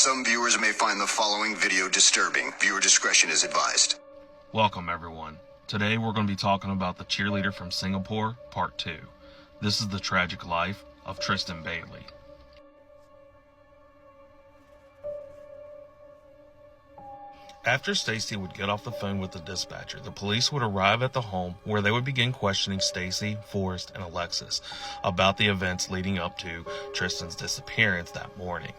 Some viewers may find the following video disturbing. Viewer discretion is advised. Welcome everyone. Today we're going to be talking about the cheerleader from Singapore, part 2. This is the tragic life of Tristan Bailey. After Stacy would get off the phone with the dispatcher, the police would arrive at the home where they would begin questioning Stacy, Forrest, and Alexis about the events leading up to Tristan's disappearance that morning.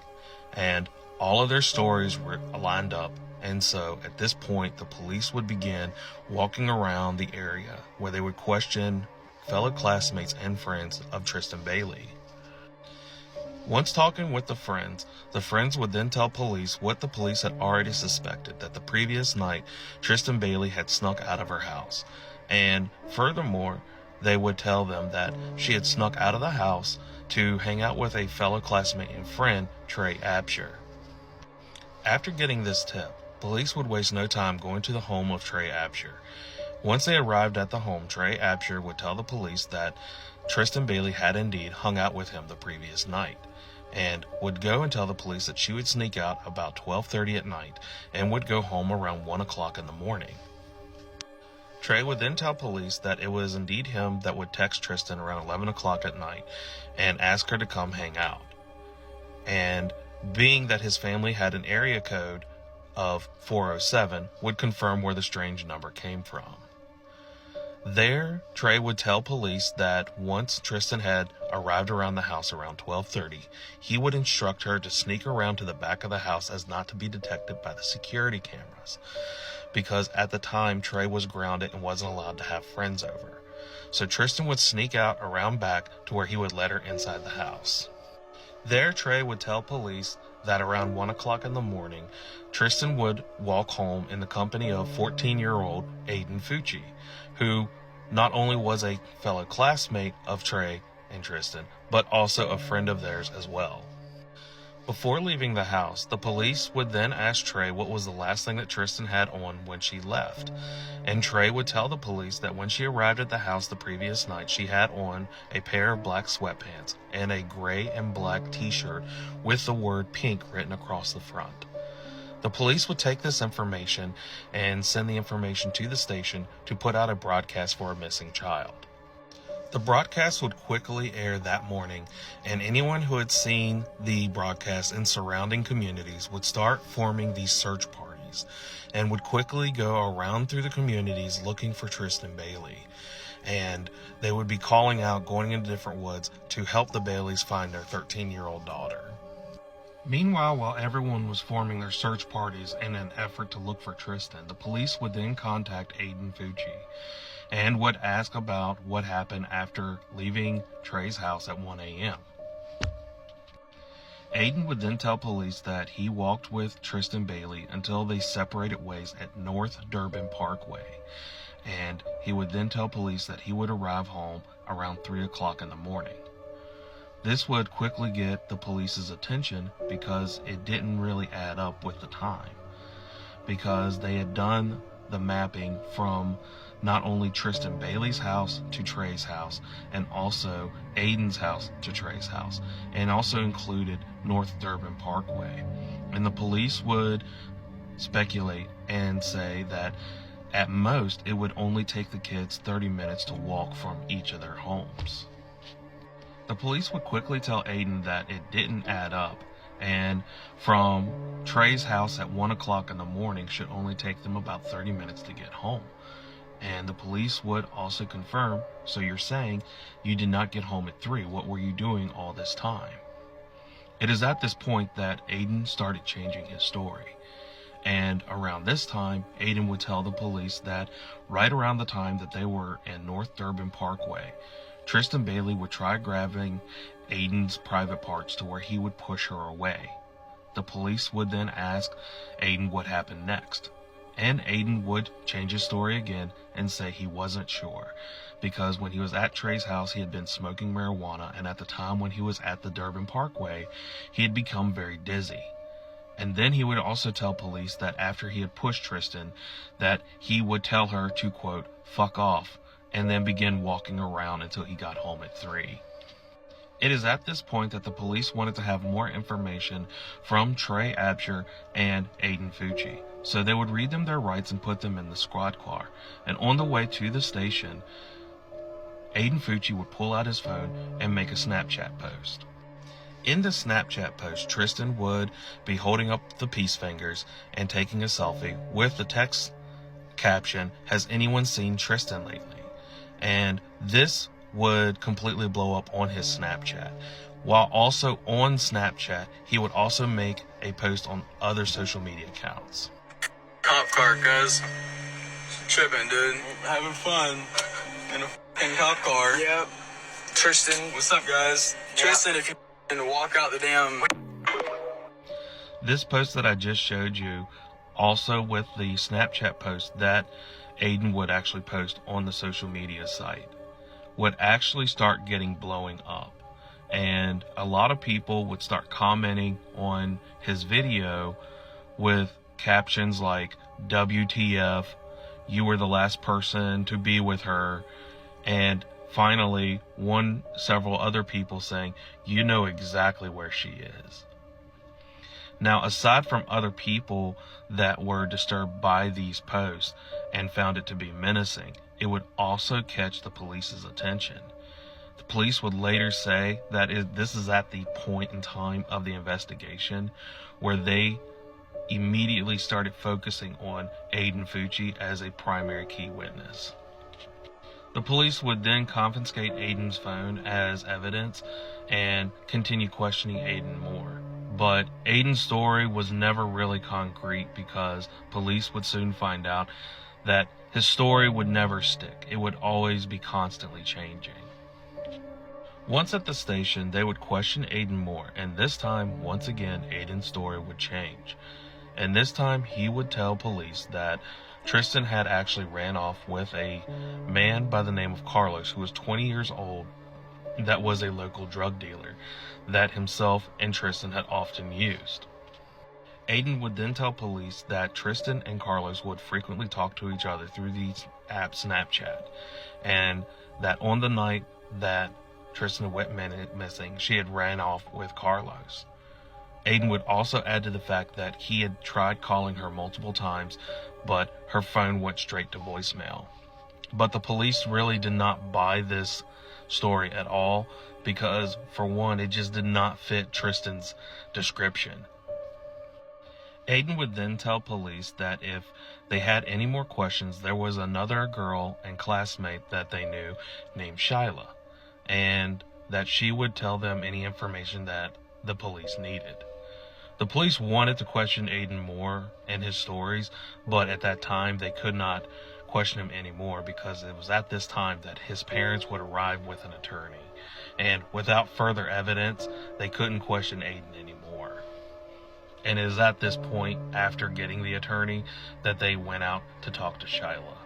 And all of their stories were lined up, and so at this point the police would begin walking around the area where they would question fellow classmates and friends of Tristan Bailey. Once talking with the friends would then tell police what the police had already suspected, that the previous night Tristan Bailey had snuck out of her house. And furthermore, they would tell them that she had snuck out of the house to hang out with a fellow classmate and friend, Trey Absher. After getting this tip, police would waste no time going to the home of Trey Absher. Once they arrived at the home, Trey Absher would tell the police that Tristan Bailey had indeed hung out with him the previous night, and would go and tell the police that she would sneak out about 12:30 at night and would go home around 1 o'clock in the morning. Trey would then tell police that it was indeed him that would text Tristan around 11 o'clock at night and ask her to come hang out. And being that his family had an area code of 407, would confirm where the strange number came from. There, Trey would tell police that once Tristan had arrived around the house around 12:30, he would instruct her to sneak around to the back of the house as not to be detected by the security cameras, because at the time Trey was grounded and wasn't allowed to have friends over. So Tristan would sneak out around back to where he would let her inside the house. There, Trey would tell police that around 1 o'clock in the morning, Tristan would walk home in the company of 14-year-old Aiden Fucci, who not only was a fellow classmate of Trey and Tristan, but also a friend of theirs as well. Before leaving the house, the police would then ask Trey what was the last thing that Tristan had on when she left. And Trey would tell the police that when she arrived at the house the previous night, she had on a pair of black sweatpants and a gray and black t-shirt with the word pink written across the front. The police would take this information and send the information to the station to put out a broadcast for a missing child. The broadcast would quickly air that morning, and anyone who had seen the broadcast in surrounding communities would start forming these search parties and would quickly go around through the communities looking for Tristan Bailey. And they would be calling out, going into different woods to help the Baileys find their 13-year-old daughter. Meanwhile, while everyone was forming their search parties in an effort to look for Tristan, the police would then contact Aiden Fucci and would ask about what happened after leaving Trey's house at 1 a.m. Aiden would then tell police that he walked with Tristan Bailey until they separated ways at North Durban Parkway, and he would then tell police that he would arrive home around 3 o'clock in the morning. This would quickly get the police's attention because it didn't really add up with the time, because they had done the mapping from not only Tristan Bailey's house to Trey's house, and also Aiden's house to Trey's house, and also included North Durban Parkway. And the police would speculate and say that at most it would only take the kids 30 minutes to walk from each of their homes. The police would quickly tell Aiden that it didn't add up, and from Trey's house at 1 o'clock in the morning should only take them about 30 minutes to get home. And the police would also confirm, so you're saying you did not get home at 3. What were you doing all this time? It is at this point that Aiden started changing his story. And around this time, Aiden would tell the police that right around the time that they were in North Durban Parkway, Tristan Bailey would try grabbing Aiden's private parts to where he would push her away. The police would then ask Aiden what happened next. And Aiden would change his story again and say he wasn't sure, because when he was at Trey's house, he had been smoking marijuana, and at the time when he was at the Durban Parkway, he had become very dizzy. And then he would also tell police that after he had pushed Tristan, that he would tell her to, quote, fuck off, and then begin walking around until he got home at 3. It is at this point that the police wanted to have more information from Trey Absher and Aiden Fucci, so they would read them their rights and put them in the squad car. And on the way to the station, Aiden Fucci would pull out his phone and make a Snapchat post. In the Snapchat post, Tristan would be holding up the peace fingers and taking a selfie with the text caption, "Has anyone seen Tristan lately?" And this would completely blow up on his Snapchat. While also on Snapchat, he would also make a post on other social media accounts. Cop car, guys. Tripping, dude. Having fun in a f***ing cop car. Yep. Tristan, what's up, guys? Yeah. Tristan, if you walk out the damn... This post that I just showed you, also with the Snapchat post that Aiden would actually post on the social media site, would actually start getting blowing up. And a lot of people would start commenting on his video with captions like, "WTF, you were the last person to be with her." And finally, several other people saying, "You know exactly where she is." Now, aside from other people that were disturbed by these posts and found it to be menacing, it would also catch the police's attention. The police would later say that this is at the point in time of the investigation where they immediately started focusing on Aiden Fucci as a primary key witness. The police would then confiscate Aiden's phone as evidence and continue questioning Aiden more. But Aiden's story was never really concrete because police would soon find out that his story would never stick. It would always be constantly changing. Once at the station, they would question Aiden more, and this time, once again, Aiden's story would change. And this time, he would tell police that Tristan had actually ran off with a man by the name of Carlos, who was 20 years old, that was a local drug dealer that himself and Tristan had often used. Aiden would then tell police that Tristan and Carlos would frequently talk to each other through the app Snapchat, and that on the night that Tristan went missing, she had ran off with Carlos. Aiden would also add to the fact that he had tried calling her multiple times, but her phone went straight to voicemail. But the police really did not buy this story at all because, for one, it just did not fit Tristan's description. Aiden would then tell police that if they had any more questions, there was another girl and classmate that they knew named Shyla, and that she would tell them any information that the police needed. The police wanted to question Aiden more and his stories, but at that time they could not question him anymore because it was at this time that his parents would arrive with an attorney, and without further evidence, they couldn't question Aiden anymore. And it is at this point, after getting the attorney, that they went out to talk to Shyla.